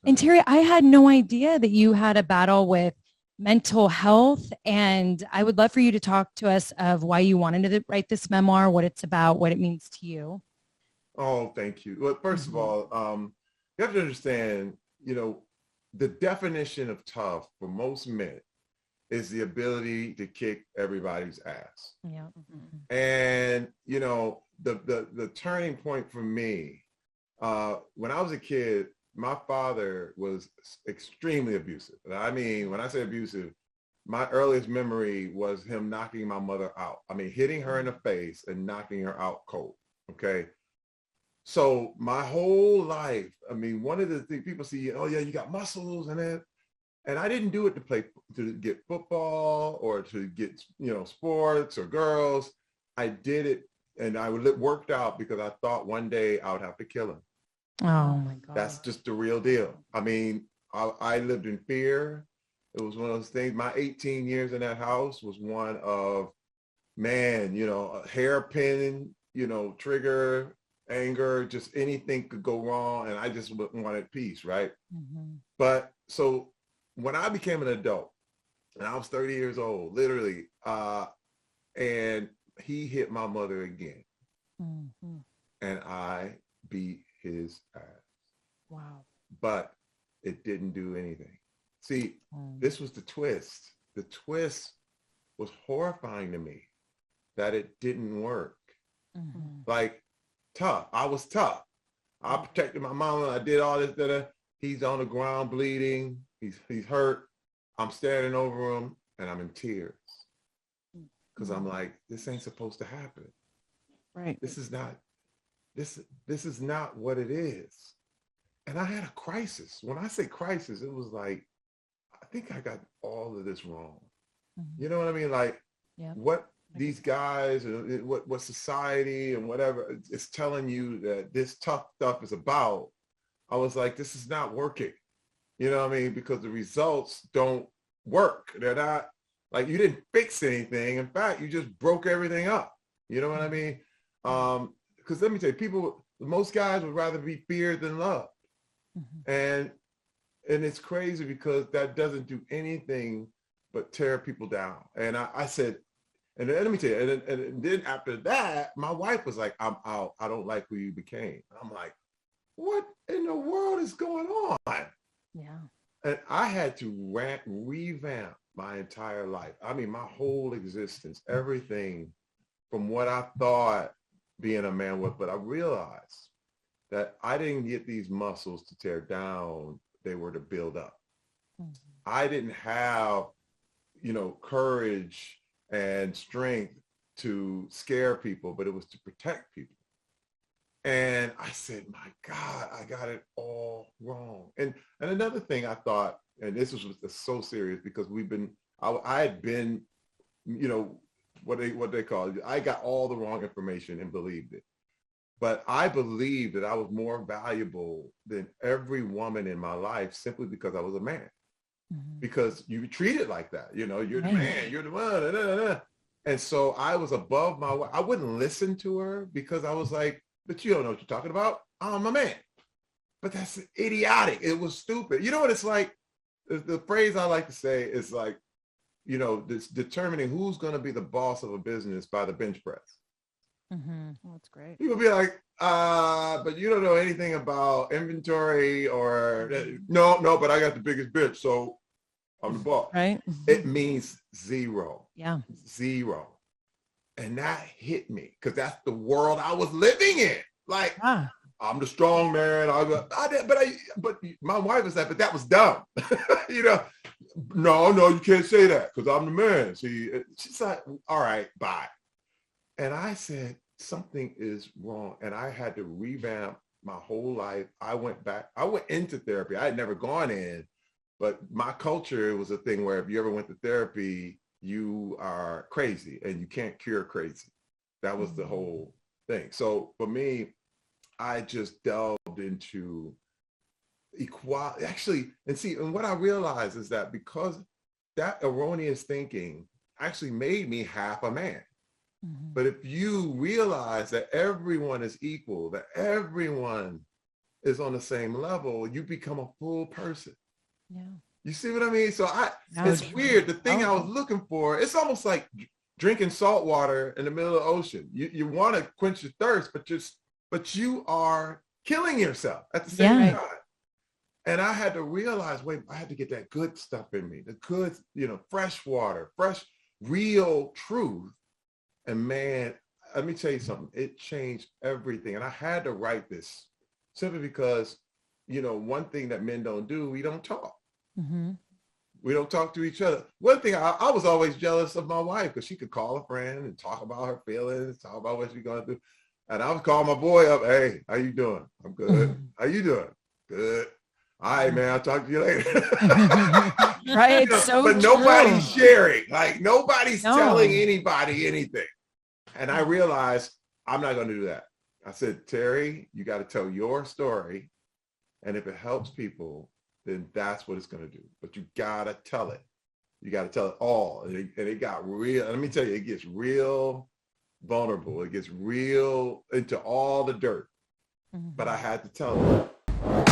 And Terry, I had no idea that you had a battle with mental health. And I would love for you to talk to us of why you wanted to write this memoir, what it's about, what it means to you. Oh, thank you. Well, first of Mhm. all, you have to understand, you know, the definition of tough for most men is the ability to kick everybody's ass. Yeah. Mhm. And, you know, the turning point for me, when I was a kid, my father was extremely abusive. And I mean, when I say abusive, my earliest memory was him knocking my mother out. I mean, hitting her in the face and knocking her out cold. Okay. So my whole life, I mean, one of the things people see, oh yeah, you got muscles and that. And I didn't do it to play, to get football or to get, you know, sports or girls. I did it and worked out because I thought one day I would have to kill him. Oh my That's God. just the real deal. I mean, I lived in fear. It was one of those things. My 18 years in that house was one of, man, you know, a hairpin, you know, trigger, anger, just anything could go wrong. And I just wanted peace, right? Mhm. But so when I became an adult, and I was 30 years old, literally, and he hit my mother again, Mhm. and I beat his ass. Wow. But it didn't do anything. See, Mm. this was the twist. The twist was horrifying to me that it didn't work. Mhm. Like tough. I was tough. I protected my mama. I did all this. That he's on the ground bleeding. He's hurt. I'm standing over him and I'm in tears because I'm Mm. like, this ain't supposed to happen. Right. This is not this is not what it is. And I had a crisis. When I say crisis, it was like, I think I got all of this wrong. Mhm. You know what I mean? Like Yeah. what these guys and what society and whatever is telling you that this tough stuff is about. I was like, this is not working. You know what I mean? Because the results don't work. They're not like you didn't fix anything. In fact, you just broke everything up. You know what I Mhm. mean? Right. Because let me tell you, most guys would rather be feared than loved. Mhm. And and it's crazy because that doesn't do anything but tear people down. And I said, and then, let me tell you, and then after that, my wife was like, I'm out. I don't like who you became. I'm like, what in the world is going on? Yeah. And I had to revamp my entire life. I mean, my whole existence, everything from what I thought being a man was, but I realized that I didn't get these muscles to tear down. They were to build up. Mhm. I didn't have, you know, courage and strength to scare people, but it was to protect people. And I said, my God, I got it all wrong. And another thing I thought, and this was so serious because I had been, you know, what they call it. I got all the wrong information and believed it. But I believed that I was more valuable than every woman in my life simply because I was a man. Mhm. Because you treat it like that, you know, you're the Right. man, you're the one. Da, da, da. And so I was above my, I wouldn't listen to her because I was like, but you don't know what you're talking about. I'm a man. But that's idiotic. It was stupid. You know what it's like? The phrase I like to say is like, you know, this determining who's going to be the boss of a business by the bench press. Mhm. Well, that's great. People be like, but you don't know anything about inventory or Mhm. no, but I got the biggest bitch, so I'm the boss. Right. It Mhm. means zero, Yeah. zero. And that hit me because that's the world I was living in. Like, Ah. I'm the strong man. But my wife is like, but that was dumb. You know, no, you can't say that because I'm the man. See, she's like, all right, bye. And I said, something is wrong. And I had to revamp my whole life. I went back, I went into therapy. I had never gone in, but my culture was a thing where if you ever went to therapy, you are crazy and you can't cure crazy. That was the Mhm. whole thing. So for me, I just delved into equality. Actually, and see, and what I realized is that because that erroneous thinking actually made me half a man. Mhm. But if you realize that everyone is equal, that everyone is on the same level, you become a full person. Yeah. You see what I mean? So No, it's weird. The thing I was powerful. looking for, it's almost like drinking salt water in the middle of the ocean. You want to quench your thirst, but you are killing yourself at the same Yeah. time. And I had to realize, wait, I had to get that good stuff in me, the good, fresh water, fresh, real truth. And man, let me tell you something, it changed everything. And I had to write this simply because, one thing that men don't do, we don't talk. Mm-hmm. We don't talk to each other. One thing, I was always jealous of my wife because she could call a friend and talk about her feelings, talk about what she's going through. And I was calling my boy up, hey, how you doing? I'm good. How you doing? Good. All right, man, I'll talk to you later. Right. It's so but true. nobody's sharing. Like nobody's No. telling anybody anything. And I realized I'm not going to do that. I said, Terry, you got to tell your story. And if it helps people, then that's what it's going to do. But you got to tell it. You got to tell it all. And it got real. Let me tell you, it gets real vulnerable. It gets real into all the dirt. Mm-hmm. But I had to tell them.